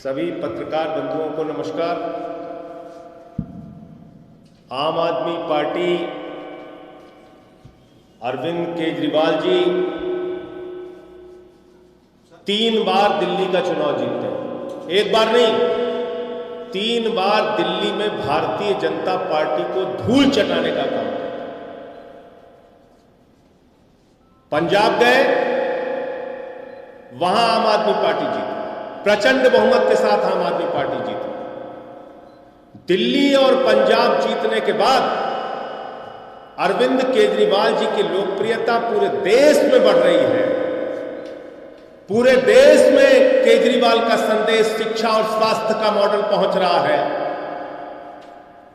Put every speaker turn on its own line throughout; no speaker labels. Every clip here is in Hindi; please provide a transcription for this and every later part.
सभी पत्रकार बंधुओं को नमस्कार। आम आदमी पार्टी अरविंद केजरीवाल जी 3 बार दिल्ली का चुनाव जीते हैं। एक बार नहीं, 3 बार दिल्ली में भारतीय जनता पार्टी को धूल चटाने का काम किया। पंजाब गए, वहां आम आदमी पार्टी जीती, प्रचंड बहुमत के साथ आम आदमी पार्टी जीती। दिल्ली और पंजाब जीतने के बाद अरविंद केजरीवाल जी की लोकप्रियता पूरे देश में बढ़ रही है। पूरे देश में केजरीवाल का संदेश शिक्षा और स्वास्थ्य का मॉडल पहुंच रहा है।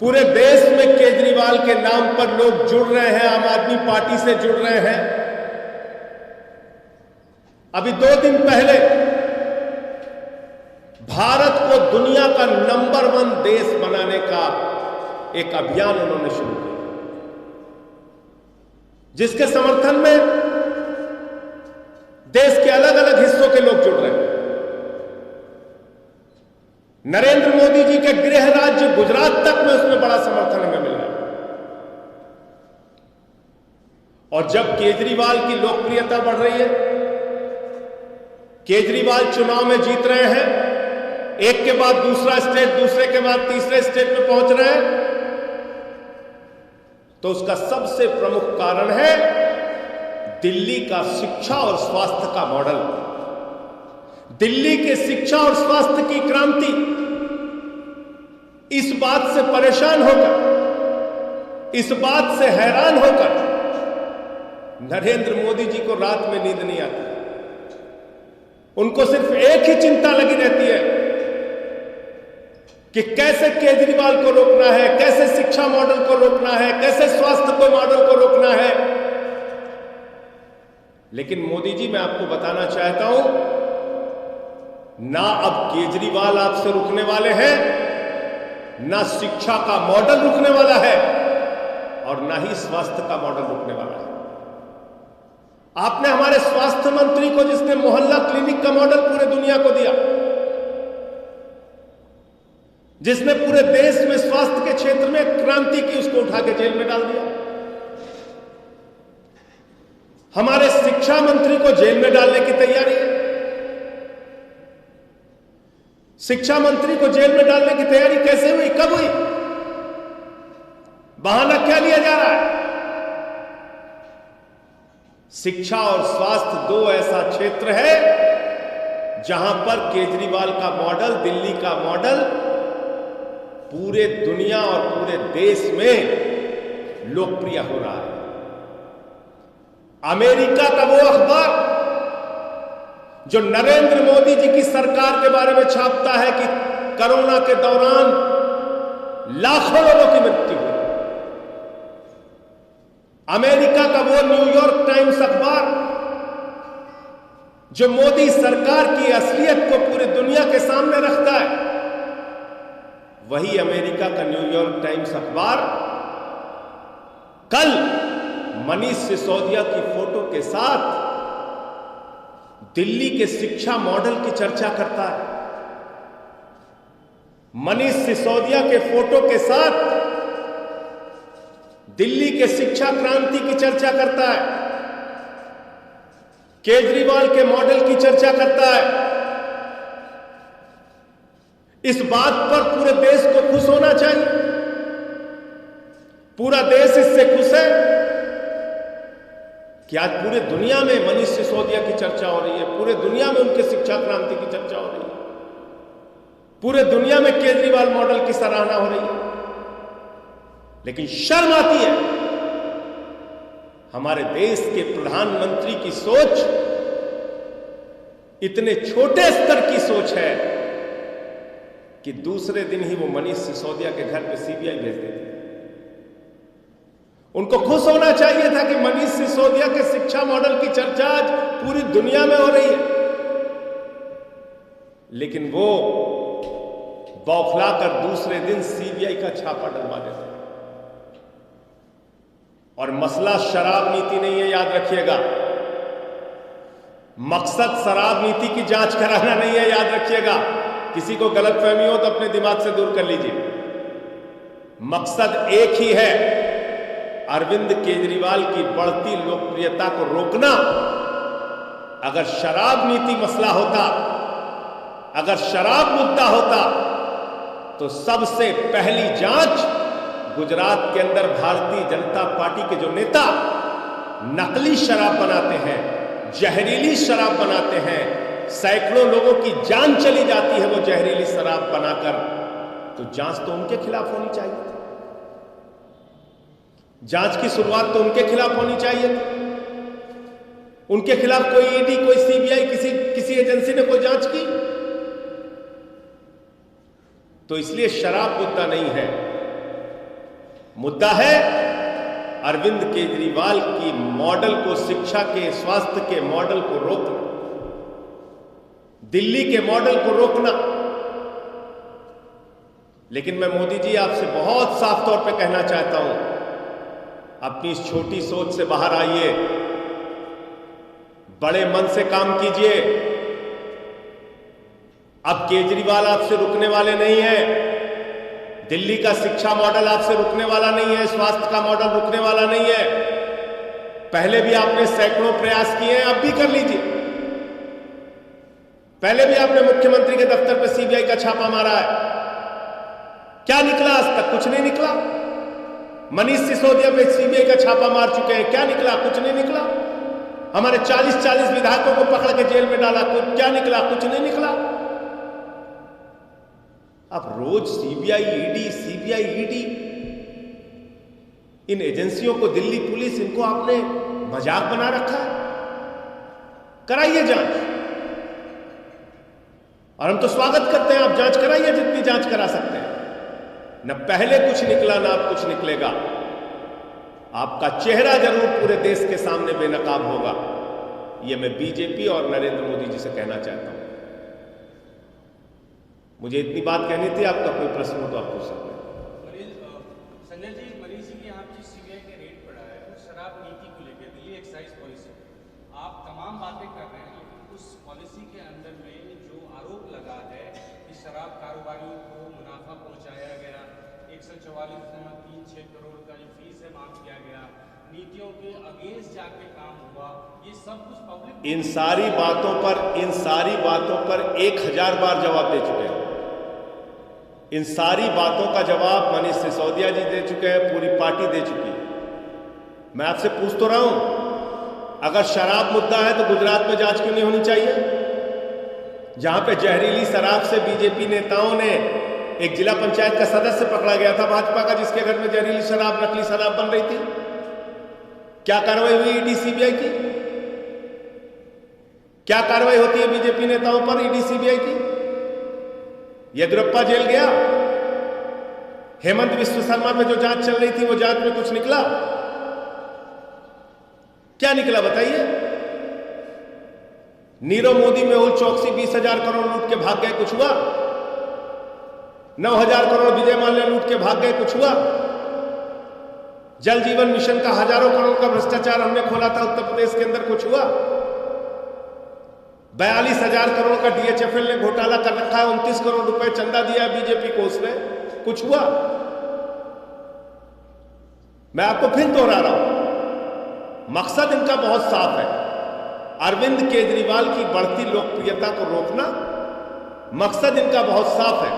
पूरे देश में केजरीवाल के नाम पर लोग जुड़ रहे हैं, आम आदमी पार्टी से जुड़ रहे हैं। अभी 2 दिन पहले भारत को दुनिया का नंबर 1 देश बनाने का एक अभियान उन्होंने शुरू किया, जिसके समर्थन में देश के अलग अलग हिस्सों के लोग जुड़ रहे हैं। नरेंद्र मोदी जी के गृह राज्य गुजरात तक में उसमें बड़ा समर्थन हमें मिल रहा है। और जब केजरीवाल की लोकप्रियता बढ़ रही है, केजरीवाल चुनाव में जीत रहे हैं, एक के बाद दूसरा स्टेट, दूसरे के बाद तीसरे स्टेट में पहुंच रहे हैं, तो उसका सबसे प्रमुख कारण है दिल्ली का शिक्षा और स्वास्थ्य का मॉडल। दिल्ली के शिक्षा और स्वास्थ्य की क्रांति। इस बात से परेशान होकर, इस बात से हैरान होकर नरेंद्र मोदी जी को रात में नींद नहीं आती। उनको सिर्फ एक ही चिंता लगी रहती है कि कैसे केजरीवाल को रोकना है, कैसे शिक्षा मॉडल को रोकना है, कैसे स्वास्थ्य को मॉडल को रोकना है। लेकिन मोदी जी, मैं आपको बताना चाहता हूं, ना अब केजरीवाल आपसे रुकने वाले हैं, ना शिक्षा का मॉडल रुकने वाला है, और ना ही स्वास्थ्य का मॉडल रुकने वाला है। आपने हमारे स्वास्थ्य मंत्री को, जिसने मोहल्ला क्लिनिक का मॉडल पूरे दुनिया को दिया, जिसने पूरे देश में स्वास्थ्य के क्षेत्र में क्रांति की, उसको उठा के जेल में डाल दिया। हमारे शिक्षा मंत्री को जेल में डालने की तैयारी है। शिक्षा मंत्री को जेल में डालने की तैयारी कैसे हुई, कब हुई? बहाना क्या लिया जा रहा है? शिक्षा और स्वास्थ्य 2 ऐसा क्षेत्र है जहां पर केजरीवाल का मॉडल, दिल्ली का मॉडल पूरे दुनिया और पूरे देश में लोकप्रिय हो रहा है। अमेरिका का वो अखबार जो नरेंद्र मोदी जी की सरकार के बारे में छापता है कि कोरोना के दौरान लाखों लोगों की मृत्यु हुई, अमेरिका का वो न्यूयॉर्क टाइम्स अखबार जो मोदी सरकार की असलियत को पूरी दुनिया के सामने रखता है, वही अमेरिका का न्यूयॉर्क टाइम्स अखबार कल मनीष सिसोदिया की फोटो के साथ दिल्ली के शिक्षा मॉडल की चर्चा करता है। मनीष सिसोदिया के फोटो के साथ दिल्ली के शिक्षा क्रांति की चर्चा करता है, केजरीवाल के मॉडल की चर्चा करता है। इस बात पर पूरे देश को खुश होना चाहिए। पूरा देश इससे खुश है कि आज पूरे दुनिया में मनीष सिसोदिया की चर्चा हो रही है, पूरे दुनिया में उनके शिक्षा क्रांति की चर्चा हो रही है, पूरे दुनिया में केजरीवाल मॉडल की सराहना हो रही है। लेकिन शर्म आती है, हमारे देश के प्रधानमंत्री की सोच इतने छोटे स्तर की सोच है कि दूसरे दिन ही वो मनीष सिसोदिया के घर पे सीबीआई भेज देती है। उनको खुश होना चाहिए था कि मनीष सिसोदिया के शिक्षा मॉडल की चर्चा आज पूरी दुनिया में हो रही है, लेकिन वो बौखलाकर दूसरे दिन सीबीआई का छापा डलवा देते हैं। और मसला शराब नीति नहीं है, याद रखिएगा। मकसद शराब नीति की जांच कराना नहीं है, याद रखिएगा। किसी को गलतफहमी हो तो अपने दिमाग से दूर कर लीजिए। मकसद एक ही है, अरविंद केजरीवाल की बढ़ती लोकप्रियता को रोकना। अगर शराब नीति मसला होता, अगर शराब मुद्दा होता, तो सबसे पहली जांच गुजरात के अंदर भारतीय जनता पार्टी के जो नेता नकली शराब बनाते हैं, जहरीली शराब बनाते हैं, सैकड़ों लोगों की जान चली जाती है वो जहरीली शराब बनाकर, तो जांच तो उनके खिलाफ होनी चाहिए थी। जांच की शुरुआत तो उनके खिलाफ होनी चाहिए थी। उनके खिलाफ कोई ईडी, कोई सीबीआई, किसी एजेंसी ने कोई जांच की? तो इसलिए शराब मुद्दा नहीं है, मुद्दा है अरविंद केजरीवाल की मॉडल को, शिक्षा के, स्वास्थ्य के मॉडल को रोकना, दिल्ली के मॉडल को रोकना। लेकिन मैं मोदी जी आपसे बहुत साफ तौर पे कहना चाहता हूं, अपनी इस छोटी सोच से बाहर आइए, बड़े मन से काम कीजिए। अब केजरीवाल आपसे रुकने वाले नहीं हैं, दिल्ली का शिक्षा मॉडल आपसे रुकने वाला नहीं है, स्वास्थ्य का मॉडल रुकने वाला नहीं है। पहले भी आपने सैकड़ों प्रयास किए हैं, अब भी कर लीजिए। पहले भी आपने मुख्यमंत्री के दफ्तर पर सीबीआई का छापा मारा है, क्या निकला? आज तक कुछ नहीं निकला। मनीष सिसोदिया पे सीबीआई का छापा मार चुके हैं, क्या निकला? कुछ नहीं निकला। हमारे 40 विधायकों को पकड़ के जेल में डाला, क्या निकला? कुछ नहीं निकला। अब रोज सीबीआई ईडी, इन एजेंसियों को, दिल्ली पुलिस, इनको आपने मजाक बना रखा है। कराइए जांच, और हम तो स्वागत करते हैं, आप जांच कराइए जितनी जांच करा सकते हैं। न पहले कुछ निकला, ना अब कुछ निकलेगा। आपका चेहरा जरूर पूरे देश के सामने बेनकाब होगा, यह मैं बीजेपी और नरेंद्र मोदी जी से कहना चाहता हूं। मुझे इतनी बात कहनी थी, आपका कोई प्रश्न हो तो आप पूछ सकते हैं।
संजय जी, मनीष जी के यहाँ सीबीआई का रेड पड़ा है तो शराब नीति को लेकर, दिल्ली एक्साइज पॉलिसी, आप तमाम बातें कर रहे हैं, लेकिन उस पॉलिसी के अंदर में जो आरोप लगा है कि शराब कारोबारियों को मुनाफा पहुंचाया गया, 144.36 करोड़ का जो फीस है माफ किया गया, नीतियों के अगेंस्ट जाके काम हुआ, ये सब कुछ पब्लिक
इन सारी बातों पर 1000 बार जवाब दे चुके हैं। इन सारी बातों का जवाब मनीष सिसोदिया जी दे चुके हैं, पूरी पार्टी दे चुकी है। मैं आपसे पूछ तो रहा हूं, अगर शराब मुद्दा है तो गुजरात में जांच क्यों नहीं होनी चाहिए? जहां पे जहरीली शराब से बीजेपी नेताओं ने एक जिला पंचायत का सदस्य पकड़ा गया था भाजपा का, जिसके घर में जहरीली शराब, नकली शराब बन रही थी। क्या कार्रवाई हुई ईडी सीबीआई की? क्या कार्रवाई होती है बीजेपी नेताओं पर ईडी सीबीआई की? येदियुरप्पा जेल गया, हेमंत बिस्व शर्मा में जो जांच चल रही थी वो जांच में कुछ निकला? क्या निकला बताइए? नीरव मोदी, मेहुल चौकसी 20,000 करोड़ लूट के भाग गए, कुछ हुआ? 9,000 करोड़ विजय माल्या लूट के भाग गए, कुछ हुआ? जल जीवन मिशन का हजारों करोड़ का भ्रष्टाचार हमने खोला था उत्तर प्रदेश के अंदर, कुछ हुआ? 42,000 करोड़ का डीएचएफएल ने घोटाला कर रखा है, 29 करोड़ रुपए चंदा दिया बीजेपी को, उसमें कुछ हुआ? मैं आपको फिर दोहरा रहा हूं, मकसद इनका बहुत साफ है, अरविंद केजरीवाल की बढ़ती लोकप्रियता को रोकना। मकसद इनका बहुत साफ है,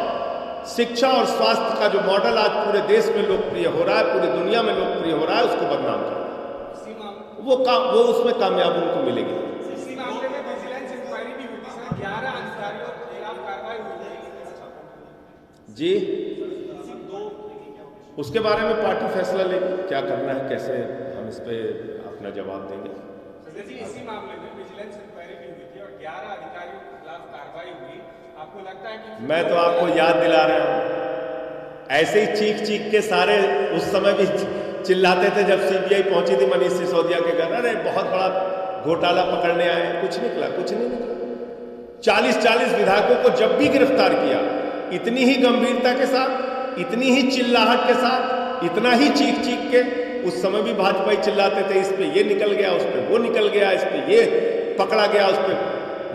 शिक्षा और स्वास्थ्य का जो मॉडल आज पूरे देश में लोकप्रिय हो रहा है, पूरी दुनिया में लोकप्रिय हो रहा है, उसको बदनाम करना। वो उसमें कामयाबी उनको मिलेगी। जी, उसके बारे में पार्टी फैसला लेगी क्या करना है, कैसे हम इस पे अपना जवाब देंगे।
इसी मामले में विजिलेंस इंक्वायरी भी हुई थी और 11 अधिकारियों के खिलाफ कार्रवाई हुई, आपको लगता है कि? मैं तो आपको
याद दिला रहा हूं, ऐसे ही चीख के सारे उस समय भी चिल्लाते थे जब सीबीआई पहुंची थी मनीष सिसोदिया के घर, अरे बहुत बड़ा घोटाला पकड़ने आए, कुछ निकला? कुछ नहीं निकला। 40 विधायकों को जब भी गिरफ्तार किया, इतनी ही गंभीरता के साथ, इतनी ही चिल्लाहट के साथ, इतना ही चीख के, उस समय भी भाजपा चिल्लाते थे, इस पे ये निकल गया, उस पे वो निकल गया, इस पे ये पकड़ा गया, उस पे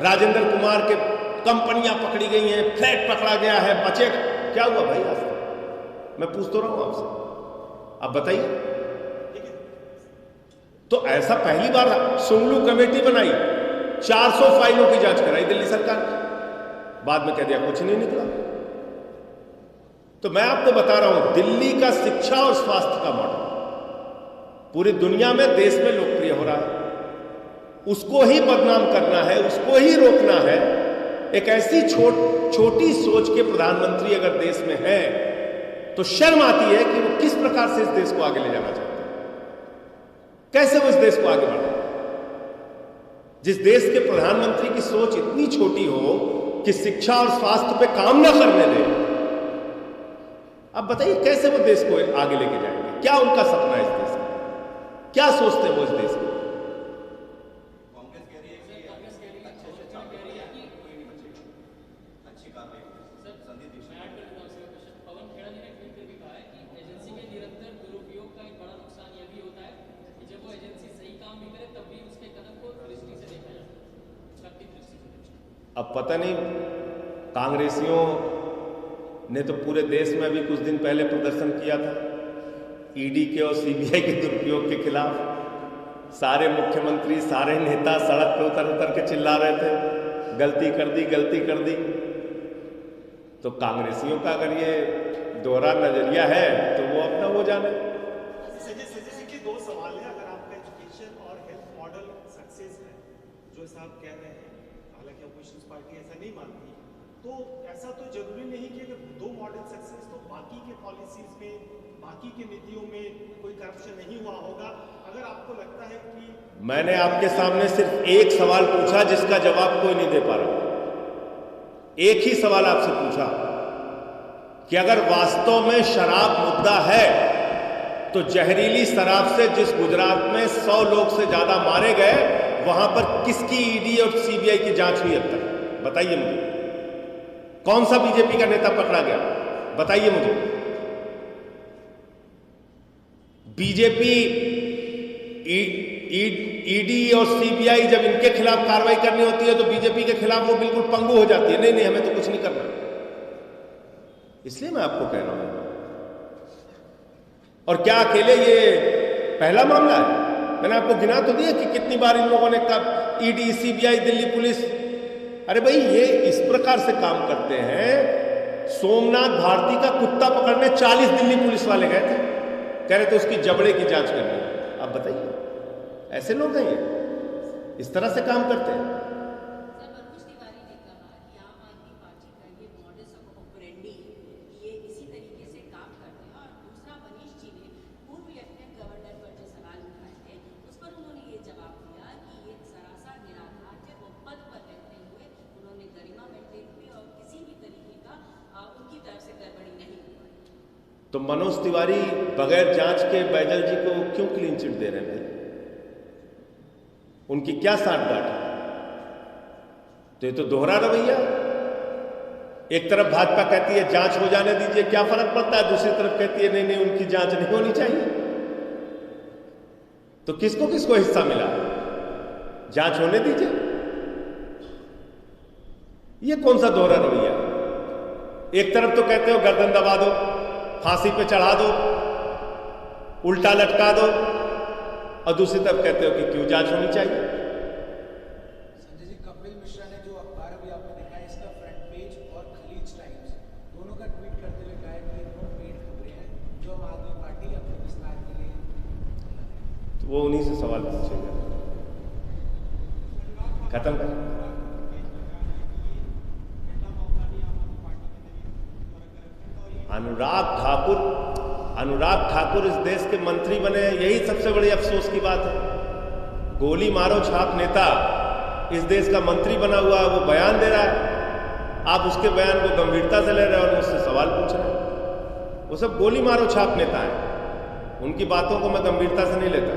राजेंद्र कुमार कंपनियां पकड़ी गई हैं, फ्लैट पकड़ा गया है, बचे क्या हुआ भाई? आज तक मैं पूछ तो रहा हूं आपसे, आप बताइए। तो ऐसा पहली बार सुंगलू कमेटी बनाई, 400 फाइलों की जांच कराई दिल्ली सरकार की, बाद में कह दिया कुछ नहीं निकला। तो मैं आपको बता रहा हूं, दिल्ली का शिक्षा और स्वास्थ्य का मॉडल पूरी दुनिया में, देश में लोकप्रिय हो रहा है। उसको ही बदनाम करना है, उसको ही रोकना है। एक ऐसी छोटी सोच के प्रधानमंत्री अगर देश में है तो शर्म आती है कि वो किस प्रकार से इस देश को आगे ले जाना चाहते हैं, कैसे वो इस देश को आगे बढ़ाए। जिस देश के प्रधानमंत्री की सोच इतनी छोटी हो कि शिक्षा और स्वास्थ्य पे काम ना करने दे, अब बताइए कैसे वो देश को आगे लेके जाएंगे? क्या उनका सपना है इस देश का? क्या सोचते हैं वो इस देश के? अब पता नहीं, कांग्रेसियों ने तो पूरे देश में अभी कुछ दिन पहले प्रदर्शन किया था ईडी के और सीबीआई के दुरुपयोग के खिलाफ। सारे मुख्यमंत्री, सारे नेता सड़क पर उतर उतर के चिल्ला रहे थे, गलती कर दी, गलती कर दी। तो कांग्रेसियों का अगर ये दोहरा नजरिया है तो वो अपना वो जाने।
दो सवाल है। अगर आपका एजुकेशन और हेल्थ मॉडल सक्सेस है, जो साहब कह रहे हैं, हालांकि अपोजिशन पार्टी ऐसा नहीं मानती, तो ऐसा तो जरूरी नहीं कि अगर दो मॉडल सक्सेस तो बाकी के पॉलिसीज में, बाकी के नीतियों में कोई करप्शन नहीं हुआ होगा। अगर आपको लगता है कि
मैंने आपके सामने सिर्फ एक सवाल पूछा जिसका जवाब कोई नहीं दे पा रहा। एक ही सवाल आपसे पूछा कि अगर वास्तव में शराब मुद्दा है तो जहरीली शराब से जिस गुजरात में 100 लोग से ज्यादा मारे गए, वहां पर किसकी ईडी और सीबीआई की जांच हुई अब तक? बताइए मुझे। कौन सा बीजेपी का नेता पकड़ा गया? बताइए मुझे। बीजेपी ईडी और सीबीआई जब इनके खिलाफ कार्रवाई करनी होती है तो बीजेपी के खिलाफ वो बिल्कुल पंगु हो जाती है, नहीं नहीं हमें तो कुछ नहीं करना। इसलिए मैं आपको कह रहा हूं, और क्या अकेले ये पहला मामला है? मैंने आपको गिना तो दिया कि कितनी बार इन लोगों ने ईडी, सीबीआई, दिल्ली पुलिस, अरे भाई ये इस प्रकार से काम करते हैं। सोमनाथ भारती का कुत्ता पकड़ने 40 दिल्ली पुलिस वाले गए थे, कह रहे थे उसकी जबड़े की जांच करनी है। आप बताइए, ऐसे लोग हैं ये, इस तरह से काम करते हैं। तो मनोज तिवारी बगैर जांच के बैजल जी को क्यों क्लीन चिट दे रहे हैं भाई? उनकी क्या साठगांठ है? तो ये तो दोहरा रवैया। एक तरफ भाजपा कहती है जांच हो जाने दीजिए, क्या फर्क पड़ता है, दूसरी तरफ कहती है नहीं नहीं उनकी जांच नहीं होनी चाहिए। तो किसको किसको हिस्सा मिला? जांच होने दीजिए। ये कौन सा दोहरा रवैया? एक तरफ तो कहते हो गर्दन दबा दो, फांसी पे चढ़ा दो, उल्टा लटका दो, और दूसरी तरफ कहते हो कि क्यों जांच होनी चाहिए।
संजय जी, कपिल मिश्रा ने जो अखबार अभी आपने देखा है, इसका फ्रंट पेज और खलीज टाइम्स दोनों का ट्वीट करते हुए कहा है कि ये दोनों पेड खबरें हैं जो आम आदमी पार्टी अपने विस्तार के लिए।
तो वो उन्हीं से सवाल पूछेगा। खत्म कर। अनुराग ठाकुर इस देश के मंत्री बने, यही सबसे बड़ी अफसोस की बात है। गोली मारो छाप नेता इस देश का मंत्री बना हुआ है, वो बयान दे रहा है, आप उसके बयान को गंभीरता से ले रहे हैं और मुझसे सवाल पूछ रहे हैं। वो सब गोली मारो छाप नेता है, उनकी बातों को मैं गंभीरता से नहीं लेता।